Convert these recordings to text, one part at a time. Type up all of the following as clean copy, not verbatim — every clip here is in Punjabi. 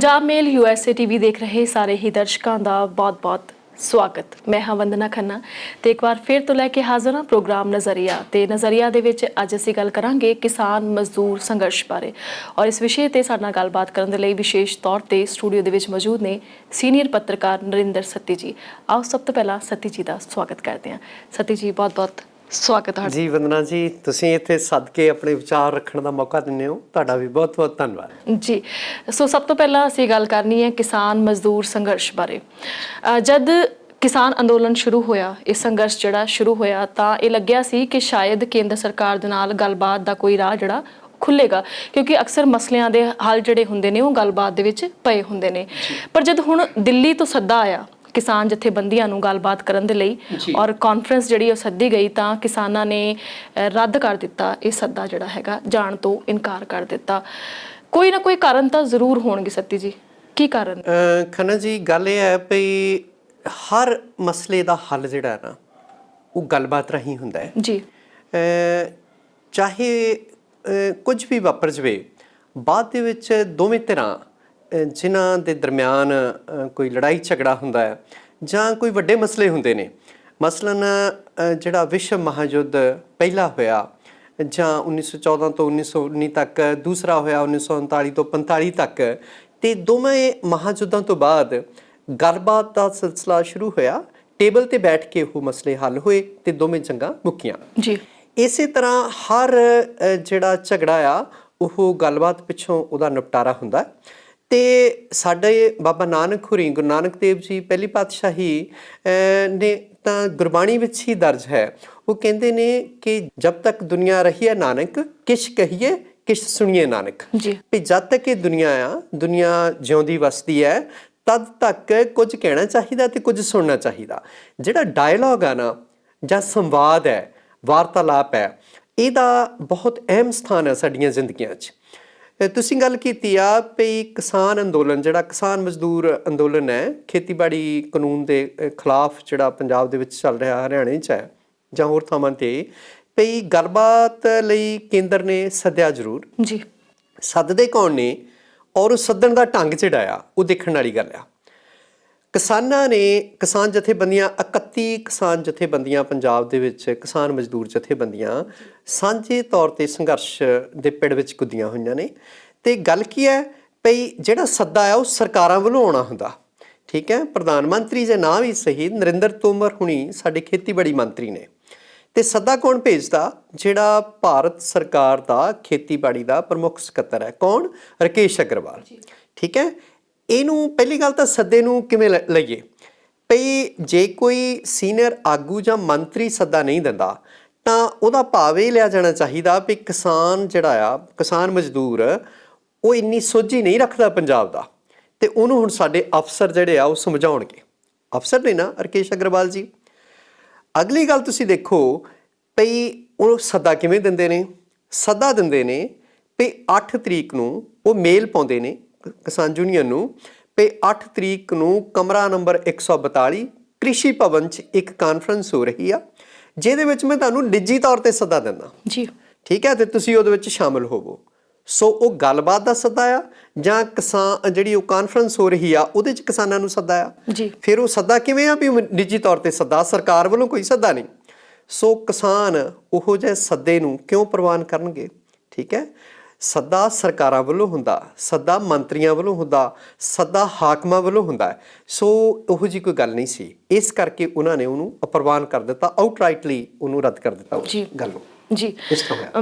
पंजाब मेल USA TV देख रहे सारे ही दर्शकों का बहुत बहुत स्वागत। मैं हाँ वंदना खन्ना तो एक बार फिर तो लैके हाज़र हाँ प्रोग्राम नज़रिया। तो नज़रिया दे विच अज असीं गल करांगे किसान मजदूर संघर्ष बारे और इस विषय ते साडे नाल गलबात करन दे लई विशेष तौर ते स्टूडियो दे विच मौजूद ने सीनियर पत्रकार नरिंदर सत्ती जी। आओ सब तो पहला सत्ती जी का स्वागत करते हैं। सत्ती जी बहुत बहुत स्वागत है जी। वंदना जी, तुसीं इत्थे सद के अपने विचार रखने का मौका दिंदे हो, तुहाडा भी बहुत बहुत धन्यवाद जी। सो सब तो पहला असीं गल करनी है किसान मजदूर संघर्ष बारे। जद किसान अंदोलन शुरू होया, ये संघर्ष जिहड़ा शुरू होया तां ये लग्गिया सी कि शायद केंद्र सरकार दे नाल गलबात दा कोई राह जिहड़ा खुलेगा, क्योंकि अक्सर मसलियां दे हल जिहड़े हुंदे ने वो गलबात दे विच पए हुंदे ने। पर जद हुण दिल्ली तो सद्दा आया किसान जथेबंदियां नूं गलबात करन दे लई और कॉन्फ्रेंस जिहड़ी सद्दी गई तां किसानां ने रद्द कर दिता, ये सद्दा जिहड़ा हैगा जाण तो इनकार कर दिता। कोई ना कोई कारण तो जरूर होणगे सत्ती जी, की कारण? खन्ना जी, गल ये है भई हर मसले का हल जिहड़ा है ना वो गलबात राही हुंदा है जी। चाहे कुछ भी वापर जाए, बाद दे विच दोवें धिरां जिन्हां दे दरम्यान कोई लड़ाई झगड़ा हुंदा है जां कोई वड्डे मसले हुंदे ने, मसलन जिहड़ा विश्व महायुद्ध पहला होया जां 1914 तो 1919 तक, दूसरा होया 1939 तो 45 तक, ते दोवें महायुद्धां तो बाद गलबात का सिलसिला शुरू होया, टेबल ते बैठ के वो मसले हल होए ते दोवें जंगां मुक्कियां जी। इसे तरह हर जिहड़ा झगड़ा आ वो गलबात पिछों उहदा निपटारा हुंदा। ते साडे बाबा नानक होरी, गुरु नानक देव जी पहली पातशाही ने तां गुरबाणी विच ही दर्ज है, वो कहंदे ने कि जब तक दुनिया रही है नानक किश कहिए किश सुनिए नानक जी। भी जब तक ये दुनिया आ, दुनिया जिउंदी वसदी है, तद तक कुछ कहना चाहिए तो कुछ सुनना चाहिए। जिहड़ा डायलॉग आ ना जां संवाद है, वार्तालाप है, इहदा बहुत अहम स्थान है साडीआं जिंदगियां 'च। तुसीं गल कीती आ भी किसान अंदोलन, जिहड़ा किसान मजदूर अंदोलन है, खेतीबाड़ी कानून के खिलाफ जिहड़ा पंजाब दे विच चल रहा, हरियाणे 'च है जां होर थावां ते, भी गलबात लई केंद्र ने सद्दिया जरूर जी, सददे कौन ने और सद्दण दा ढंग जिहड़ा आ वो देखण वाली गल आ। किसानां ने, किसान जथेबंदियां 31 किसान जथेबंदियां पंजाब दे विच, किसान मजदूर जथेबंदियां सांझे तौर ते संघर्ष दे पिड़ विच कुद्दियां होईयां ने। ते गल की है भई जिहड़ा सद्दा आ वो सरकारां वल्लों आउणा हुंदा, ठीक है। प्रधान मंत्री जे ना भी सही, नरिंਦਰ तोमर हुणी साडे खेतीबाड़ी मंत्री ने, ते सद्दा कौन भेजदा? जिहड़ा भारत सरकार दा खेतीबाड़ी दा प्रमुख सकत्तर है, कौन? राकेश अग्रवाल, ठीक है। ਇਹਨੂੰ ਪਹਿਲੀ ਗੱਲ ਤਾਂ ਸੱਦੇ ਨੂੰ ਕਿਵੇਂ ਲਈਏ ਭਈ ਜੇ ਕੋਈ ਸੀਨੀਅਰ ਆਗੂ ਜਾਂ ਮੰਤਰੀ ਸੱਦਾ ਨਹੀਂ ਦਿੰਦਾ ਤਾਂ ਉਹਦਾ ਭਾਵ ਇਹ ਲਿਆ ਜਾਣਾ ਚਾਹੀਦਾ ਵੀ ਕਿਸਾਨ ਜਿਹੜਾ ਆ, ਕਿਸਾਨ ਮਜ਼ਦੂਰ, ਉਹ ਇੰਨੀ ਸੋਝੀ ਨਹੀਂ ਰੱਖਦਾ ਪੰਜਾਬ ਦਾ, ਤੇ ਉਹਨੂੰ ਹੁਣ ਸਾਡੇ ਅਫਸਰ ਜਿਹੜੇ ਆ ਉਹ ਸਮਝਾਉਣਗੇ। ਅਫਸਰ ਨੇ ਨਾ ਰਾਕੇਸ਼ ਅਗਰਵਾਲ ਜੀ। ਅਗਲੀ ਗੱਲ ਤੁਸੀਂ ਦੇਖੋ ਭਈ ਉਹ ਸੱਦਾ ਕਿਵੇਂ ਦਿੰਦੇ ਨੇ? ਸੱਦਾ ਦਿੰਦੇ ਨੇ ਭਈ 8 ਤਰੀਕ ਨੂੰ ਉਹ ਮੇਲ ਪਾਉਂਦੇ ਨੇ किसान यूनियन नूं पे 8 तरीक नूं कमरा नंबर 142 कृषि भवन च एक कॉन्फ्रेंस हो रही आ, जिहदे विच मैं तुहानूं निजी तौर ते सद्दा दिंदा जी, ठीक है, ते तुसीं उहदे विच शामिल होवो। सो वो गलबात दा सद्दा आ जां किसान जिहड़ी वो कॉन्फ्रेंस हो रही आ उहदे च किसानां नूं सद्दा आ जी। फिर वो सद्दा किवें आ भी निजी तौर ते सद्दा, सरकार वल्लों कोई सद्दा नहीं। सो किसान उहो जिहे सद्दे नूं क्यों प्रवान करनगे? ठीक है, सद्दा सरकारां वल्लों हुंदा, सद्दा मंत्रियां वल्लों हुंदा, सद्दा हाकमां वल्लों हुंदा है। सो उहो जी कोई गल नहीं सी, इस करके उन्हां ने उहनूं अप्रवान कर दिता, आउटराइटली उहनूं रद्द कर दिता उस गल नूं जी।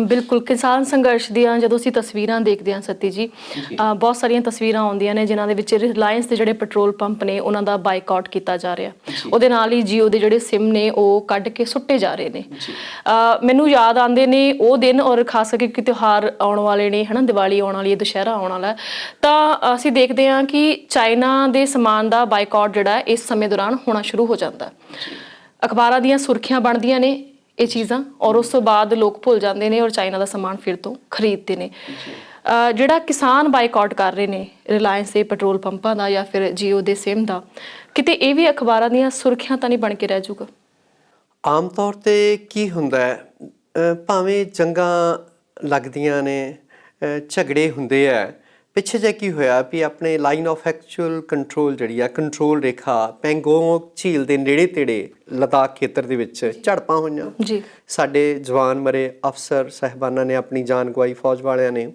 बिल्कुल किसान संघर्ष दियां जदों असीं तस्वीरां देखदे हां सत्ती जी, बहुत सारियां तस्वीरां आउंदियां ने जिन्हां दे विच रिलायंस दे जिहड़े पेट्रोल पंप ने उन्हां दा बाइकआउट कीता जा रिहा, ਉਹਦੇ ਨਾਲ ਹੀ ਜੀਓ ਦੇ ਜਿਹੜੇ ਸਿਮ ਨੇ ਉਹ ਕੱਢ ਕੇ ਸੁੱਟੇ ਜਾ ਰਹੇ ਨੇ। ਮੈਨੂੰ ਯਾਦ ਆਉਂਦੇ ਨੇ ਉਹ ਦਿਨ ਔਰ ਖਾਸ ਕਰਕੇ ਤਿਉਹਾਰ ਆਉਣ ਵਾਲੇ ਨੇ, ਹਨਾ, ਦੀਵਾਲੀ ਆਉਣ ਵਾਲੀ ਹੈ, ਦੁਸ਼ਹਿਰਾ ਆਉਣ ਵਾਲਾ, ਤਾਂ ਅਸੀਂ ਦੇਖਦੇ ਹਾਂ ਕਿ ਚਾਈਨਾ ਦੇ ਸਮਾਨ ਦਾ ਬਾਈਕਾਟ ਜਿਹੜਾ ਇਸ ਸਮੇਂ ਦੌਰਾਨ ਹੋਣਾ ਸ਼ੁਰੂ ਹੋ ਜਾਂਦਾ। ਅਖਬਾਰਾਂ ਦੀਆਂ ਸੁਰਖੀਆਂ ਬਣਦੀਆਂ ਨੇ ਇਹ ਚੀਜ਼ਾਂ ਔਰ ਉਸ ਤੋਂ ਬਾਅਦ ਲੋਕ ਭੁੱਲ ਜਾਂਦੇ ਨੇ ਔਰ ਚਾਈਨਾ ਦਾ ਸਮਾਨ ਫਿਰ ਤੋਂ ਖਰੀਦਦੇ ਨੇ। ਜਿਹੜਾ ਕਿਸਾਨ ਬਾਈਕਾਟ ਕਰ ਰਹੇ ਨੇ ਰਿਲਾਇੰਸ ਦੇ ਪੈਟਰੋਲ ਪੰਪਾਂ ਦਾ ਜਾਂ ਫਿਰ ਜੀਓ ਦੇ ਸਿਮ ਦਾ, ਕਿਤੇ ਇਹ ਵੀ ਅਖਬਾਰਾਂ ਦੀਆਂ ਸੁਰਖੀਆਂ ਤਾਂ ਨਹੀਂ ਬਣ ਕੇ ਰਹਿ ਜਾਊਗਾ? ਆਮ ਤੌਰ ਤੇ ਕੀ ਹੁੰਦਾ ਹੈ, ਭਾਵੇਂ ਜੰਗਾਂ ਲੱਗਦੀਆਂ ਨੇ, ਝਗੜੇ ਹੁੰਦੇ ਆ, ਪਿੱਛੇ ਜੇ ਕੀ ਹੋਇਆ ਵੀ ਆਪਣੇ ਲਾਈਨ ਆਫ ਐਕਚੁਅਲ ਕੰਟਰੋਲ ਜਿਹੜੀ ਆ ਕੰਟਰੋਲ ਰੇਖਾ ਪੈਂਗੋਂਗ ਝੀਲ ਦੇ ਨੇੜੇ ਤੇੜੇ ਲਦਾਖ ਖੇਤਰ ਦੇ ਵਿੱਚ ਝੜਪਾਂ ਹੋਈਆਂ ਜੀ। ਸਾਡੇ ਜਵਾਨ ਮਰੇ, ਅਫਸਰ ਸਾਹਿਬਾਨਾਂ ਨੇ ਆਪਣੀ ਜਾਨ ਗਵਾਈ, ਫੌਜ ਵਾਲਿਆਂ ਨੇ।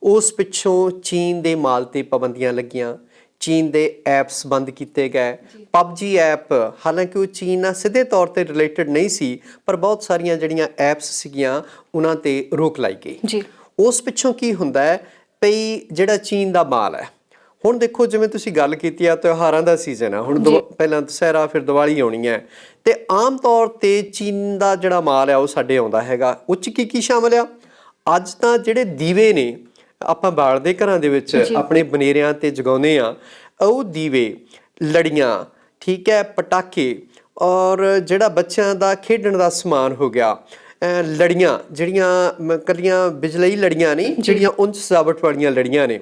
ਉਸ ਪਿੱਛੋਂ ਚੀਨ ਦੇ ਮਾਲ ਤੇ ਪਾਬੰਦੀਆਂ ਲੱਗੀਆਂ, ਚੀਨ ਦੇ ਐਪਸ ਬੰਦ ਕੀਤੇ ਗਏ। ਪਬਜੀ ਐਪ, ਹਾਲਾਂਕਿ ਉਹ ਚੀਨ ਨਾਲ ਸਿੱਧੇ ਤੌਰ ਤੇ ਰਿਲੇਟਡ ਨਹੀਂ ਸੀ, ਪਰ ਬਹੁਤ ਸਾਰੀਆਂ ਜਿਹੜੀਆਂ ਐਪਸ ਸੀਗੀਆਂ ਉਹਨਾਂ ਤੇ ਰੋਕ ਲਾਈ ਗਈ ਜੀ। ਉਸ ਪਿੱਛੋਂ ਕੀ ਹੁੰਦਾ ਹੈ ਭਈ ਜਿਹੜਾ ਚੀਨ ਦਾ ਮਾਲ ਹੈ, ਹੁਣ ਦੇਖੋ ਜਿਵੇਂ ਤੁਸੀਂ ਗੱਲ ਕੀਤੀ ਆ ਤਿਉਹਾਰਾਂ ਦਾ ਸੀਜ਼ਨ ਆ, ਹੁਣ ਪਹਿਲਾਂ ਦੁਸਹਿਰਾ ਫਿਰ ਦੀਵਾਲੀ ਆਉਣੀ ਹੈ, ਤੇ ਆਮ ਤੌਰ ਤੇ ਚੀਨ ਦਾ ਜਿਹੜਾ ਮਾਲ ਆ ਉਹ ਸਾਡੇ ਆਉਂਦਾ ਹੈਗਾ। ਉਹ 'ਚ ਕੀ ਸ਼ਾਮਲ ਆ? ਅੱਜ ਤਾਂ ਜਿਹੜੇ ਦੀਵੇ ਨੇ ਆਪਾਂ ਬਾਲਦੇ ਘਰਾਂ ਦੇ ਵਿੱਚ, ਆਪਣੇ ਬਨੇਰਿਆਂ ਤੇ ਜਗਾਉਂਦੇ ਆ, ਉਹ ਦੀਵੇ, ਲੜੀਆਂ, ਠੀਕ ਹੈ, ਪਟਾਕੇ, ਔਰ ਜਿਹੜਾ ਬੱਚਿਆਂ ਦਾ ਖੇਡਣ ਦਾ ਸਮਾਨ ਹੋ ਗਿਆ, ਲੜੀਆਂ ਜਿਹੜੀਆਂ ਕੱਲੀਆਂ ਬਿਜਲਈ ਲੜੀਆਂ ਨਹੀਂ, ਜਿਹੜੀਆਂ ਉਂਝ ਸਜਾਵਟ ਵਾਲੀਆਂ ਲੜੀਆਂ ਨੇ,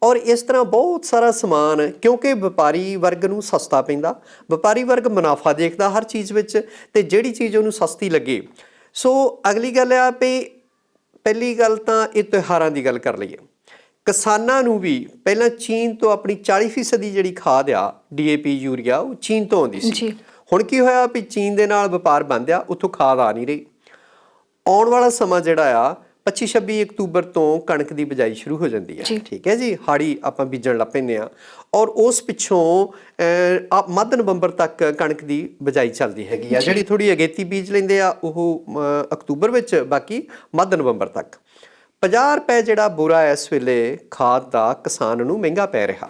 ਔਰ ਇਸ ਤਰ੍ਹਾਂ ਬਹੁਤ ਸਾਰਾ ਸਮਾਨ, ਕਿਉਂਕਿ ਵਪਾਰੀ ਵਰਗ ਨੂੰ ਸਸਤਾ ਪੈਂਦਾ, ਵਪਾਰੀ ਵਰਗ ਮੁਨਾਫਾ ਦੇਖਦਾ ਹਰ ਚੀਜ਼ ਵਿੱਚ, ਤੇ ਜਿਹੜੀ ਚੀਜ਼ ਉਹਨੂੰ ਸਸਤੀ ਲੱਗੇ। ਸੋ ਅਗਲੀ ਗੱਲ ਆ ਵੀ ਪਹਿਲੀ ਗੱਲ ਤਾਂ ਇਹ ਤਿਉਹਾਰਾਂ ਦੀ ਗੱਲ ਕਰ ਲਈਏ। ਕਿਸਾਨਾਂ ਨੂੰ ਵੀ ਪਹਿਲਾਂ ਚੀਨ ਤੋਂ ਆਪਣੀ 40% ਦੀ ਜਿਹੜੀ ਖਾਦ ਆ, DAP ਯੂਰੀਆ, ਉਹ ਚੀਨ ਤੋਂ ਆਉਂਦੀ ਸੀ। ਹੁਣ ਕੀ ਹੋਇਆ ਵੀ ਚੀਨ ਦੇ ਨਾਲ ਵਪਾਰ ਬੰਦ ਆ, ਉੱਥੋਂ ਖਾਦ ਆ ਨਹੀਂ ਰਹੀ। ਆਉਣ ਵਾਲਾ ਸਮਾਂ ਜਿਹੜਾ ਆ 25-26 ਅਕਤੂਬਰ ਤੋਂ ਕਣਕ ਦੀ ਬਿਜਾਈ ਸ਼ੁਰੂ ਹੋ ਜਾਂਦੀ ਹੈ, ਠੀਕ ਹੈ ਜੀ। ਹਾੜੀ ਆਪਾਂ ਬੀਜਣ ਲੱਗ ਪੈਂਦੇ ਆ, ਔਰ ਉਸ ਪਿੱਛੋਂ ਮੱਧ ਨਵੰਬਰ ਤੱਕ ਕਣਕ ਦੀ ਬਿਜਾਈ ਚੱਲਦੀ ਹੈਗੀ ਆ। ਜਿਹੜੀ ਥੋੜੀ ਅਗੇਤੀ ਬੀਜ ਲੈਂਦੇ ਆ ਉਹ ਅਕਤੂਬਰ ਵਿੱਚ, ਬਾਕੀ ਮੱਧ ਨਵੰਬਰ ਤੱਕ। 50 ਰੁਪਏ ਜਿਹੜਾ ਬੋਰਾ ਇਸ ਵੇਲੇ ਖਾਦ ਦਾ ਕਿਸਾਨ ਨੂੰ ਮਹਿੰਗਾ ਪੈ ਰਿਹਾ,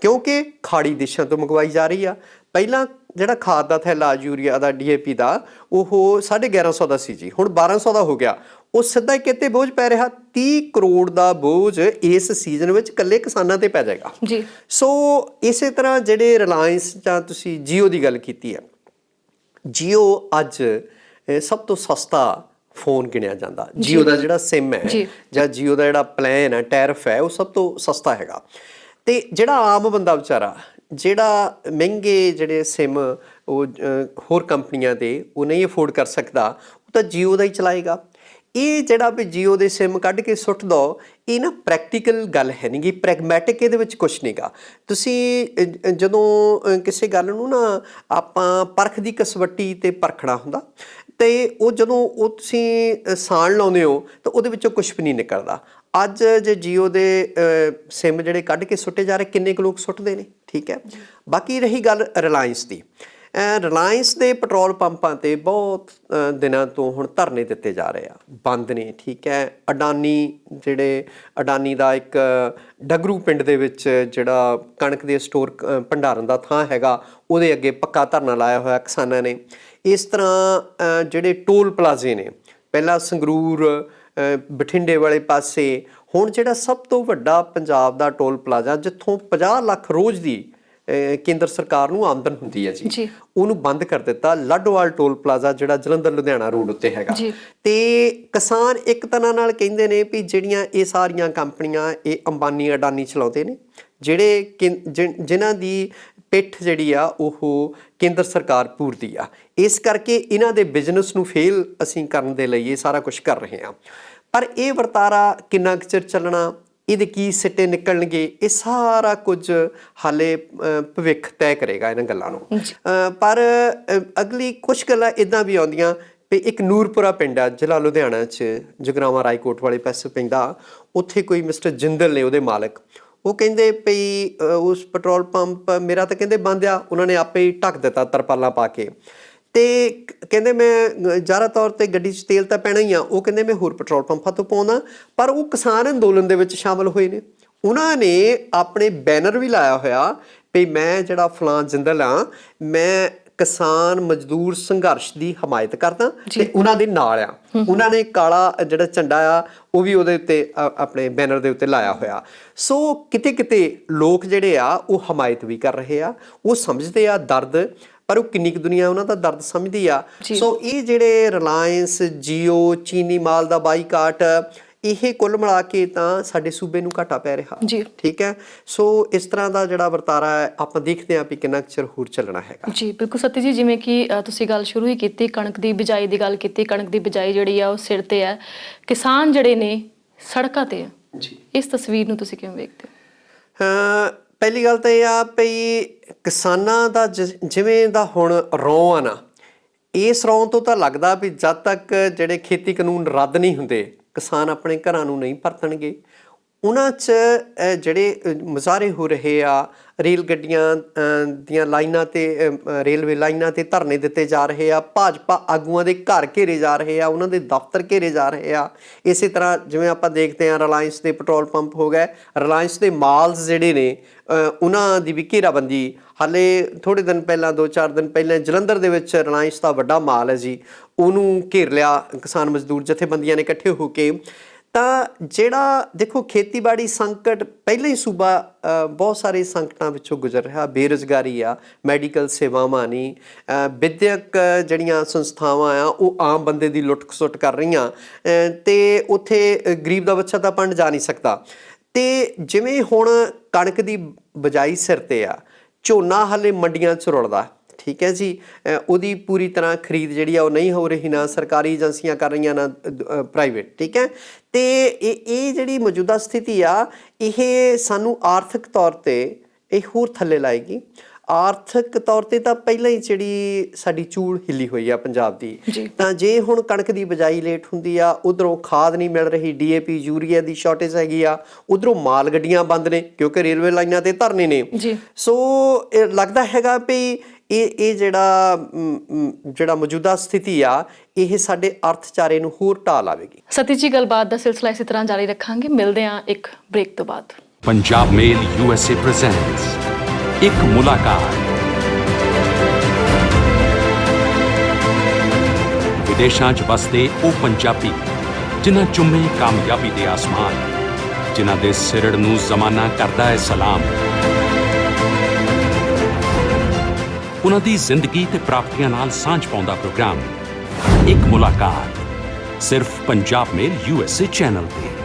ਕਿਉਂਕਿ ਖਾੜੀ ਦੇਸ਼ਾਂ ਤੋਂ ਮੰਗਵਾਈ ਜਾ ਰਹੀ ਆ। ਪਹਿਲਾਂ ਜਿਹੜਾ ਖਾਦ ਦਾ ਥੈਲਾ ਯੂਰੀਆ ਦਾ, DAP ਦਾ, ਉਹ 1150 ਦਾ ਸੀ ਜੀ, ਹੁਣ 1200 ਦਾ ਹੋ ਗਿਆ। ਉਹ ਸਿੱਧਾ ਹੀ ਕਿਤੇ ਬੋਝ ਪੈ ਰਿਹਾ, 30 ਕਰੋੜ ਦਾ ਬੋਝ ਇਸ ਸੀਜ਼ਨ ਵਿੱਚ ਇਕੱਲੇ ਕਿਸਾਨਾਂ ਤੇ ਪੈ ਜਾਏਗਾ ਜੀ। ਸੋ ਇਸੇ ਤਰ੍ਹਾਂ ਜਿਹੜੇ ਰਿਲਾਇੰਸ ਜਾਂ ਤੁਸੀਂ ਜੀਓ ਦੀ ਗੱਲ ਕੀਤੀ ਹੈ, ਜੀਓ ਅੱਜ ਸਭ ਤੋਂ ਸਸਤਾ ਫੋਨ ਗਿਣਿਆ ਜਾਂਦਾ। ਜੀਓ ਦਾ ਜਿਹੜਾ ਸਿਮ ਹੈ ਜਾਂ ਜੀਓ ਦਾ ਜਿਹੜਾ ਪਲਾਨ ਹੈ, ਟੈਰਿਫ ਹੈ, ਉਹ ਸਭ ਤੋਂ ਸਸਤਾ ਹੈਗਾ। ਤੇ ਜਿਹੜਾ ਆਮ ਬੰਦਾ ਵਿਚਾਰਾ, ਜਿਹੜਾ ਮਹਿੰਗੇ ਜਿਹੜੇ ਸਿਮ ਉਹ ਹੋਰ ਕੰਪਨੀਆਂ ਦੇ ਉਹ ਨਹੀਂ ਅਫੋਰਡ ਕਰ ਸਕਦਾ, ਉਹ ਤਾਂ ਜੀਓ ਦਾ ਹੀ ਚਲਾਏਗਾ। ਇਹ ਜਿਹੜਾ ਵੀ ਜੀਓ ਦੇ ਸਿਮ ਕੱਢ ਕੇ ਸੁੱਟ ਦੋ, ਇਹ ਨਾ ਪ੍ਰੈਕਟੀਕਲ ਗੱਲ ਹੈ ਨਹੀਂ ਗੀ, ਪ੍ਰੈਗਮੈਟਿਕ ਇਹਦੇ ਵਿੱਚ ਕੁਛ ਨਹੀਂਗਾ। ਤੁਸੀਂ ਜਦੋਂ ਕਿਸੇ ਗੱਲ ਨੂੰ ਨਾ ਆਪਾਂ ਪਰਖ ਦੀ ਕਸਵੱਟੀ ਤੇ ਪਰਖਣਾ ਹੁੰਦਾ, ਤੇ ਉਹ ਜਦੋਂ ਉਹ ਤੁਸੀਂ ਸਾਣ ਲਾਉਂਦੇ ਹੋ ਤਾਂ ਉਹਦੇ ਵਿੱਚੋਂ ਕੁਛ ਵੀ ਨਹੀਂ ਨਿਕਲਦਾ। ਅੱਜ ਜੇ ਜੀਓ ਦੇ ਸਿਮ ਜਿਹੜੇ ਕੱਢ ਕੇ ਸੁੱਟੇ ਜਾ ਰਹੇ, ਕਿੰਨੇ ਕੁ ਲੋਕ ਸੁੱਟਦੇ ਨੇ, ਠੀਕ ਹੈ। ਬਾਕੀ ਰਹੀ ਗੱਲ ਰਿਲਾਇੰਸ ਦੀ, ਰਿਲਾਇੰਸ ਦੇ ਪੈਟਰੋਲ ਪੰਪਾਂ ਤੇ ਬਹੁਤ ਦਿਨਾਂ ਤੋਂ ਹੁਣ ਧਰਨੇ ਦਿੱਤੇ ਜਾ ਰਹੇ ਆ, ਬੰਦ ਨੇ, ਠੀਕ ਹੈ। ਅਡਾਨੀ ਦਾ ਇੱਕ ਡਗਰੂ ਪਿੰਡ ਦੇ ਵਿੱਚ ਜਿਹੜਾ ਕਣਕ ਦੇ ਸਟੋਰ ਭੰਡਾਰਨ ਦਾ ਥਾਂ ਹੈਗਾ, ਉਹਦੇ ਅੱਗੇ ਪੱਕਾ ਧਰਨਾ ਲਾਇਆ ਹੋਇਆ ਕਿਸਾਨਾਂ ਨੇ। ਇਸ ਤਰ੍ਹਾਂ ਜਿਹੜੇ ਟੋਲ ਪਲਾਜ਼ੇ ਨੇ, ਪਹਿਲਾਂ ਸੰਗਰੂਰ ਬਠਿੰਡੇ ਵਾਲੇ ਪਾਸੇ, ਹੁਣ ਜਿਹੜਾ ਸਭ ਤੋਂ ਵੱਡਾ ਪੰਜਾਬ ਦਾ ਟੋਲ ਪਲਾਜ਼ਾ, ਜਿੱਥੋਂ 50 ਲੱਖ ਰੋਜ਼ ਦੀ ਕੇਂਦਰ ਸਰਕਾਰ ਨੂੰ ਆਮਦਨ ਹੁੰਦੀ ਹੈ ਜੀ, ਉਹਨੂੰ ਬੰਦ ਕਰ ਦਿੱਤਾ। ਲਾਡੋਵਾਲ ਟੋਲ ਪਲਾਜ਼ਾ ਜਿਹੜਾ ਜਲੰਧਰ ਲੁਧਿਆਣਾ ਰੋਡ ਉੱਤੇ ਹੈਗਾ। ਤੇ ਕਿਸਾਨ ਇੱਕ ਤਰ੍ਹਾਂ ਨਾਲ ਕਹਿੰਦੇ ਨੇ ਵੀ ਜਿਹੜੀਆਂ ਇਹ ਸਾਰੀਆਂ ਕੰਪਨੀਆਂ ਇਹ ਅੰਬਾਨੀ ਅਡਾਨੀ ਚਲਾਉਂਦੇ ਨੇ, ਜਿਨ੍ਹਾਂ ਦੀ ਪਿੱਠ ਜਿਹੜੀ ਆ ਉਹ ਕੇਂਦਰ ਸਰਕਾਰ ਪੂਰਦੀ ਆ, ਇਸ ਕਰਕੇ ਇਹਨਾਂ ਦੇ ਬਿਜ਼ਨਸ ਨੂੰ ਫੇਲ ਅਸੀਂ ਕਰਨ ਦੇ ਲਈ ਇਹ ਸਾਰਾ ਕੁਝ ਕਰ ਰਹੇ ਹਾਂ। ਪਰ ਇਹ ਵਰਤਾਰਾ ਕਿੰਨਾ ਕੁ ਚਿਰ ਚੱਲਣਾ, ਇਹਦੇ ਕੀ ਸਿੱਟੇ ਨਿਕਲਣਗੇ, ਇਹ ਸਾਰਾ ਕੁਝ ਹਾਲੇ ਭਵਿੱਖ ਤੈਅ ਕਰੇਗਾ ਇਹਨਾਂ ਗੱਲਾਂ ਨੂੰ। ਪਰ ਅਗਲੀ ਕੁਝ ਗੱਲਾਂ ਇੱਦਾਂ ਵੀ ਆਉਂਦੀਆਂ ਵੀ ਇੱਕ ਨੂਰਪੁਰਾ ਪਿੰਡ ਆ ਜ਼ਿਲ੍ਹਾ ਲੁਧਿਆਣਾ 'ਚ, ਜਗਰਾਵਾਂ ਰਾਏਕੋਟ ਵਾਲੇ ਪਾਸੇ ਪੈਂਦਾ, ਉੱਥੇ ਕੋਈ ਮਿਸਟਰ ਜਿੰਦਲ ਨੇ ਉਹਦੇ ਮਾਲਕ, ਉਹ ਕਹਿੰਦੇ ਭਈ ਉਸ ਪੈਟਰੋਲ ਪੰਪ ਮੇਰਾ ਤਾਂ ਕਹਿੰਦੇ ਬੰਦ ਆ, ਉਹਨਾਂ ਨੇ ਆਪੇ ਹੀ ਢੱਕ ਦਿੱਤਾ ਤਰਪਾਲਾਂ ਪਾ ਕੇ। ਤੇ ਕਹਿੰਦੇ ਮੈਂ ਜ਼ਿਆਦਾ ਤੌਰ ਤੇ ਗੱਡੀ 'ਚ ਤੇਲ ਤਾਂ ਪੈਣਾ ਹੀ ਆ, ਉਹ ਕਹਿੰਦੇ ਮੈਂ ਹੋਰ ਪੈਟਰੋਲ ਪੰਪਾਂ ਤੋਂ ਪਾਉਂਦਾ। ਪਰ ਉਹ ਕਿਸਾਨ ਅੰਦੋਲਨ ਦੇ ਵਿੱਚ ਸ਼ਾਮਲ ਹੋਏ ਨੇ, ਉਹਨਾਂ ਨੇ ਆਪਣੇ ਬੈਨਰ ਵੀ ਲਾਇਆ ਹੋਇਆ ਵੀ ਮੈਂ ਜਿਹੜਾ ਫਲਾਂ ਜਿੰਦਲ ਆ, ਮੈਂ ਕਿਸਾਨ ਮਜ਼ਦੂਰ ਸੰਘਰਸ਼ ਦੀ ਹਮਾਇਤ ਕਰਦਾ ਤੇ ਉਹਨਾਂ ਦੇ ਨਾਲ ਆ। ਉਹਨਾਂ ਨੇ ਕਾਲਾ ਜਿਹੜਾ ਝੰਡਾ ਆ ਉਹ ਵੀ ਉਹਦੇ ਉੱਤੇ ਆਪਣੇ ਬੈਨਰ ਦੇ ਉੱਤੇ ਲਾਇਆ ਹੋਇਆ। ਸੋ ਕਿਤੇ ਕਿਤੇ ਲੋਕ ਜਿਹੜੇ ਆ ਉਹ ਹਮਾਇਤ ਵੀ ਕਰ ਰਹੇ ਆ, ਉਹ ਸਮਝਦੇ ਆ ਦਰਦ, ਪਰ ਉਹ ਕਿੰਨੀ ਕੁ ਦੁਨੀਆ ਉਹਨਾਂ ਦਾ ਦਰਦ ਸਮਝਦੀ ਆ। ਸੋ ਇਹ ਜਿਹੜੇ ਰਿਲਾਇੰਸ, ਜੀਓ, ਚੀਨੀ ਮਾਲ ਦਾ ਬਾਈਕਾਟ, ਇਹ ਕੁੱਲ ਮਿਲਾ ਕੇ ਤਾਂ ਸਾਡੇ ਸੂਬੇ ਨੂੰ ਘਾਟਾ ਪੈ ਰਿਹਾ, ਠੀਕ ਹੈ। ਸੋ ਇਸ ਤਰ੍ਹਾਂ ਦਾ ਜਿਹੜਾ ਵਰਤਾਰਾ ਹੈ ਆਪਾਂ ਦੇਖਦੇ ਹਾਂ ਵੀ ਕਿੰਨਾ ਕੁ ਚਿਰ ਹੋਰ ਚੱਲਣਾ ਹੈਗਾ ਜੀ। ਬਿਲਕੁਲ ਸਤੀ ਜੀ, ਜਿਵੇਂ ਕਿ ਤੁਸੀਂ ਗੱਲ ਸ਼ੁਰੂ ਹੀ ਕੀਤੀ, ਕਣਕ ਦੀ ਬਿਜਾਈ ਦੀ ਗੱਲ ਕੀਤੀ, ਕਣਕ ਦੀ ਬਿਜਾਈ ਜਿਹੜੀ ਆ ਉਹ ਸਿਰ ਤੇ ਹੈ, ਕਿਸਾਨ ਜਿਹੜੇ ਨੇ ਸੜਕਾਂ ਤੇ ਆ ਜੀ। ਇਸ ਤਸਵੀਰ ਨੂੰ ਤੁਸੀਂ ਕਿਵੇਂ ਵੇਖਦੇ ਹੋ? ਪਹਿਲੀ ਗੱਲ ਤਾਂ ਇਹ ਆ ਵੀ ਕਿਸਾਨਾਂ ਦਾ ਜਿਵੇਂ ਦਾ ਹੁਣ ਰੌਂ ਆ ਨਾ, ਇਸ ਰੌਂ ਤੋਂ ਤਾਂ ਲੱਗਦਾ ਵੀ ਜਦ ਤੱਕ ਜਿਹੜੇ ਖੇਤੀ ਕਾਨੂੰਨ ਰੱਦ ਨਹੀਂ ਹੁੰਦੇ ਕਿਸਾਨ ਆਪਣੇ ਘਰਾਂ ਨੂੰ ਨਹੀਂ ਪਰਤਣਗੇ। ਉਹਨਾਂ 'ਚ ਜਿਹੜੇ ਮੁਜ਼ਾਹਰੇ ਹੋ ਰਹੇ ਆ, ਰੇਲ ਗੱਡੀਆਂ ਦੀਆਂ ਲਾਈਨਾਂ 'ਤੇ ਰੇਲਵੇ ਲਾਈਨਾਂ 'ਤੇ ਧਰਨੇ ਦਿੱਤੇ ਜਾ ਰਹੇ ਆ, ਭਾਜਪਾ ਆਗੂਆਂ ਦੇ ਘਰ ਘੇਰੇ ਜਾ ਰਹੇ ਆ, ਉਹਨਾਂ ਦੇ ਦਫ਼ਤਰ ਘੇਰੇ ਜਾ ਰਹੇ ਆ। ਇਸੇ ਤਰ੍ਹਾਂ ਜਿਵੇਂ ਆਪਾਂ ਦੇਖਦੇ ਹਾਂ ਰਿਲਾਇੰਸ ਦੇ ਪੈਟਰੋਲ ਪੰਪ ਹੋ ਗਏ, ਰਿਲਾਇੰਸ ਦੇ ਮਾਲਸ ਜਿਹੜੇ ਨੇ ਉਹਨਾਂ ਦੀ ਵੀ ਘੇਰਾਬੰਦੀ। ਹਾਲੇ ਥੋੜ੍ਹੇ ਦਿਨ ਪਹਿਲਾਂ 2-4 ਦਿਨ ਪਹਿਲਾਂ ਜਲੰਧਰ ਦੇ ਵਿੱਚ ਰਿਲਾਇੰਸ ਦਾ ਵੱਡਾ ਮਾਲ ਹੈ ਜੀ, ਉਹਨੂੰ ਘੇਰ ਲਿਆ ਕਿਸਾਨ ਮਜ਼ਦੂਰ ਜਥੇਬੰਦੀਆਂ ਨੇ ਇਕੱਠੇ ਹੋ ਕੇ। ਤਾਂ ਜਿਹੜਾ ਦੇਖੋ ਖੇਤੀਬਾੜੀ ਸੰਕਟ ਪਹਿਲਾਂ ਹੀ ਸੂਬਾ ਬਹੁਤ ਸਾਰੇ ਸੰਕਟਾਂ ਵਿੱਚੋਂ ਗੁਜ਼ਰ ਰਿਹਾ। ਬੇਰੁਜ਼ਗਾਰੀ ਆ, ਮੈਡੀਕਲ ਸੇਵਾਵਾਂ ਨਹੀਂ, ਵਿੱਦਿਅਕ ਜਿਹੜੀਆਂ ਸੰਸਥਾਵਾਂ ਆ ਉਹ ਆਮ ਬੰਦੇ ਦੀ ਲੁੱਟ ਖਸੁੱਟ ਕਰ ਰਹੀਆਂ, ਅਤੇ ਉੱਥੇ ਗਰੀਬ ਦਾ ਬੱਚਾ ਤਾਂ ਪੰਡ ਜਾ ਨਹੀਂ ਸਕਦਾ। ਅਤੇ ਜਿਵੇਂ ਹੁਣ ਕਣਕ ਦੀ ਬਿਜਾਈ ਸਿਰ 'ਤੇ ਆ, ਝੋਨਾ ਹਾਲੇ ਮੰਡੀਆਂ 'ਚ ਰੁਲਦਾ, ਠੀਕ ਹੈ ਜੀ, ਉਹਦੀ ਪੂਰੀ ਤਰ੍ਹਾਂ ਖਰੀਦ ਜਿਹੜੀ ਆ ਉਹ ਨਹੀਂ ਹੋ ਰਹੀ, ਨਾ ਸਰਕਾਰੀ ਏਜੰਸੀਆਂ ਕਰ ਰਹੀਆਂ ਨਾ ਪ੍ਰਾਈਵੇਟ, ਠੀਕ ਹੈ। ਅਤੇ ਇਹ ਜਿਹੜੀ ਮੌਜੂਦਾ ਸਥਿਤੀ ਆ ਇਹ ਸਾਨੂੰ ਆਰਥਿਕ ਤੌਰ 'ਤੇ ਇਹ ਹੋਰ ਥੱਲੇ ਲਾਏਗੀ। ਆਰਥਿਕ ਤੌਰ 'ਤੇ ਤਾਂ ਪਹਿਲਾਂ ਹੀ ਜਿਹੜੀ ਸਾਡੀ ਚੂੜ ਹਿੱਲੀ ਹੋਈ ਆ ਪੰਜਾਬ ਦੀ। ਤਾਂ ਜੇ ਹੁਣ ਕਣਕ ਦੀ ਬਿਜਾਈ ਲੇਟ ਹੁੰਦੀ ਆ, ਉੱਧਰੋਂ ਖਾਦ ਨਹੀਂ ਮਿਲ ਰਹੀ, DAP ਯੂਰੀਆ ਦੀ ਸ਼ਾਰਟੇਜ ਹੈਗੀ ਆ, ਉੱਧਰੋਂ ਮਾਲ ਗੱਡੀਆਂ ਬੰਦ ਨੇ ਕਿਉਂਕਿ ਰੇਲਵੇ ਲਾਈਨਾਂ 'ਤੇ ਧਰਨੇ ਨੇ। ਸੋ ਇਹ ਲੱਗਦਾ ਹੈਗਾ ਵੀ ਇਹ ਜਿਹੜਾ ਮੌਜੂਦਾ ਸਥਿਤੀ ਆ ਇਹ ਸਾਡੇ ਅਰਥਚਾਰੇ ਨੂੰ ਹੋਰ ਢਾਹ ਲਾਵੇਗੀ। ਸਤੀਸ਼ ਜੀ, ਗੱਲਬਾਤ ਦਾ ਸਿਲਸਿਲਾ ਇਸੇ ਤਰ੍ਹਾਂ ਜਾਰੀ ਰੱਖਾਂਗੇ। ਮਿਲਦੇ ਹਾਂ ਇੱਕ ਬ੍ਰੇਕ ਤੋਂ ਬਾਅਦ। पंजाब मेल USA presents एक मुलाकात। विदेशां 'ਚ ਵਸਦੇ ਉਹ ਪੰਜਾਬੀ ਜਿਨ੍ਹਾਂ ਚੁੰਮੇ ਕਾਮਯਾਬੀ ਦੇ ਆਸਮਾਨ, ਜਿਨ੍ਹਾਂ ਦੇ ਸਿਰੜ ਨੂੰ ਜ਼ਮਾਨਾ ਕਰਦਾ ਹੈ ਸਲਾਮ। ਉਹਨਾਂ ਦੀ ਜ਼ਿੰਦਗੀ ਤੇ ਪ੍ਰਾਪਤੀਆਂ ਨਾਲ ਸਾਂਝ ਪਾਉਂਦਾ ਪ੍ਰੋਗਰਾਮ ਇੱਕ ਮੁਲਾਕਾਤ, ਸਿਰਫ ਪੰਜਾਬ ਮੇਲ USA ਚੈਨਲ ਤੇ।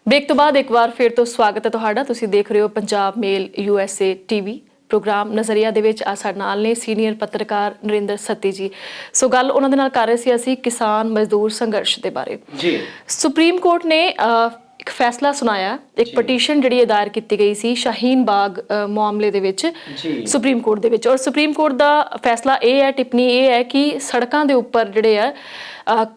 ਬ੍ਰੇਕ ਤੋਂ ਬਾਅਦ ਇੱਕ ਵਾਰ ਫਿਰ ਤੋਂ ਸਵਾਗਤ ਹੈ ਤੁਹਾਡਾ। ਤੁਸੀਂ ਦੇਖ ਰਹੇ ਹੋ ਪੰਜਾਬ ਮੇਲ USA TV ਪ੍ਰੋਗਰਾਮ ਨਜ਼ਰੀਆ ਦੇ ਵਿੱਚ। ਆ ਸਾਡੇ ਨਾਲ ਨੇ ਸੀਨੀਅਰ ਪੱਤਰਕਾਰ ਨਰਿੰਦਰ ਸੱਤੀ ਜੀ। ਸੋ ਗੱਲ ਉਹਨਾਂ ਦੇ ਨਾਲ ਕਰ ਰਹੇ ਸੀ ਅਸੀਂ ਕਿਸਾਨ ਮਜ਼ਦੂਰ ਸੰਘਰਸ਼ ਦੇ ਬਾਰੇ ਜੀ। ਸੁਪਰੀਮ ਕੋਰਟ ਨੇ ਇੱਕ ਫੈਸਲਾ ਸੁਣਾਇਆ, ਇੱਕ ਪਟੀਸ਼ਨ ਜਿਹੜੀ ਦਾਇਰ ਕੀਤੀ ਗਈ ਸੀ ਸ਼ਾਹੀਨ ਬਾਗ ਮਾਮਲੇ ਦੇ ਵਿੱਚ ਸੁਪਰੀਮ ਕੋਰਟ ਦੇ ਵਿੱਚ। ਔਰ ਸੁਪਰੀਮ ਕੋਰਟ ਦਾ ਫੈਸਲਾ ਇਹ ਹੈ, ਟਿੱਪਣੀ ਇਹ ਹੈ ਕਿ ਸੜਕਾਂ ਦੇ ਉੱਪਰ ਜਿਹੜੇ ਆ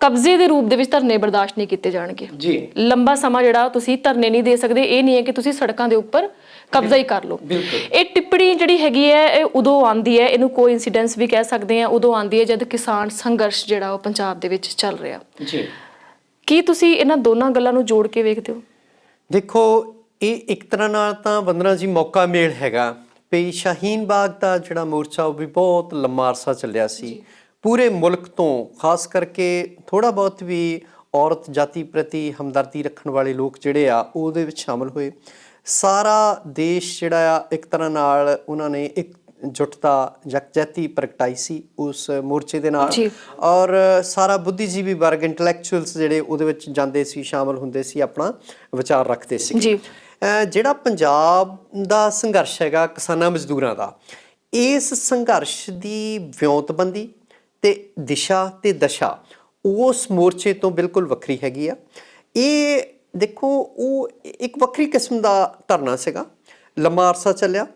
ਕਬਜ਼ੇ ਦੇ ਰੂਪ ਦੇ ਵਿੱਚ ਧਰਨੇ ਬਰਦਾਸ਼ਤ ਨਹੀਂ ਕੀਤੇ ਜਾਣਗੇ ਜੀ। ਲੰਬਾ ਸਮਾਂ ਜਿਹੜਾ ਤੁਸੀਂ ਧਰਨੇ ਨਹੀਂ ਦੇ ਸਕਦੇ, ਇਹ ਨਹੀਂ ਹੈ ਕਿ ਤੁਸੀਂ ਸੜਕਾਂ ਦੇ ਉੱਪਰ ਕਬਜ਼ਾ ਹੀ ਕਰ ਲਓ। ਇਹ ਟਿੱਪਣੀ ਜਿਹੜੀ ਹੈਗੀ ਹੈ ਇਹ ਉਦੋਂ ਆਉਂਦੀ ਹੈ, ਇਹਨੂੰ ਕੋਈ ਇਨਸੀਡੈਂਸ ਵੀ ਕਹਿ ਸਕਦੇ ਆ, ਉਦੋਂ ਆਉਂਦੀ ਹੈ ਜਦ ਕਿਸਾਨ ਸੰਘਰਸ਼ ਜਿਹੜਾ ਉਹ ਪੰਜਾਬ ਦੇ ਵਿੱਚ ਚੱਲ ਰਿਹਾ ਜੀ। ਕੀ ਤੁਸੀਂ ਇਹਨਾਂ ਦੋਨਾਂ ਗੱਲਾਂ ਨੂੰ ਜੋੜ ਕੇ ਵੇਖਦੇ ਹੋ? ਦੇਖੋ, ਇਹ ਇੱਕ ਤਰ੍ਹਾਂ ਨਾਲ ਤਾਂ ਵੰਦਨਾ ਜੀ ਮੌਕਾ ਮੇਲ ਹੈਗਾ ਵੀ ਸ਼ਾਹੀਨ ਬਾਗ ਦਾ ਜਿਹੜਾ ਮੋਰਚਾ ਉਹ ਵੀ ਬਹੁਤ ਲੰਮਾ ਅਰਸਾ ਚੱਲਿਆ ਸੀ। ਪੂਰੇ ਮੁਲਕ ਤੋਂ ਖਾਸ ਕਰਕੇ ਥੋੜ੍ਹਾ ਬਹੁਤ ਵੀ ਔਰਤ ਜਾਤੀ ਪ੍ਰਤੀ ਹਮਦਰਦੀ ਰੱਖਣ ਵਾਲੇ ਲੋਕ ਜਿਹੜੇ ਆ ਉਹਦੇ ਵਿੱਚ ਸ਼ਾਮਲ ਹੋਏ। ਸਾਰਾ ਦੇਸ਼ ਜਿਹੜਾ ਆ ਇੱਕ ਤਰ੍ਹਾਂ ਨਾਲ ਉਹਨਾਂ ਨੇ ਇੱਕ ਜੁਟਤਾ ਯਕਜਹਿਤੀ ਪ੍ਰਗਟਾਈ ਸੀ ਉਸ ਮੋਰਚੇ ਦੇ ਨਾਲ। ਔਰ ਸਾਰਾ ਬੁੱਧੀਜੀਵੀ ਵਰਗ, ਇੰਟਲੈਕਚੁਅਲਸ ਜਿਹੜੇ ਉਹਦੇ ਵਿੱਚ ਜਾਂਦੇ ਸੀ, ਸ਼ਾਮਲ ਹੁੰਦੇ ਸੀ, ਆਪਣਾ ਵਿਚਾਰ ਰੱਖਦੇ ਸੀ। ਜਿਹੜਾ ਪੰਜਾਬ ਦਾ ਸੰਘਰਸ਼ ਹੈਗਾ ਕਿਸਾਨਾਂ ਮਜ਼ਦੂਰਾਂ ਦਾ, ਇਸ ਸੰਘਰਸ਼ ਦੀ ਵਿਉਂਤਬੰਦੀ ਤੇ ਦਿਸ਼ਾ ਤੇ ਦਸ਼ਾ ਉਸ ਮੋਰਚੇ ਤੋਂ ਬਿਲਕੁਲ ਵੱਖਰੀ ਹੈਗੀ ਆ। ਇਹ ਦੇਖੋ, ਉਹ ਇੱਕ ਵੱਖਰੀ ਕਿਸਮ ਦਾ ਧਰਨਾ ਸੀਗਾ, ਲੰਮਾ ਅਰਸਾ ਚੱਲਿਆ।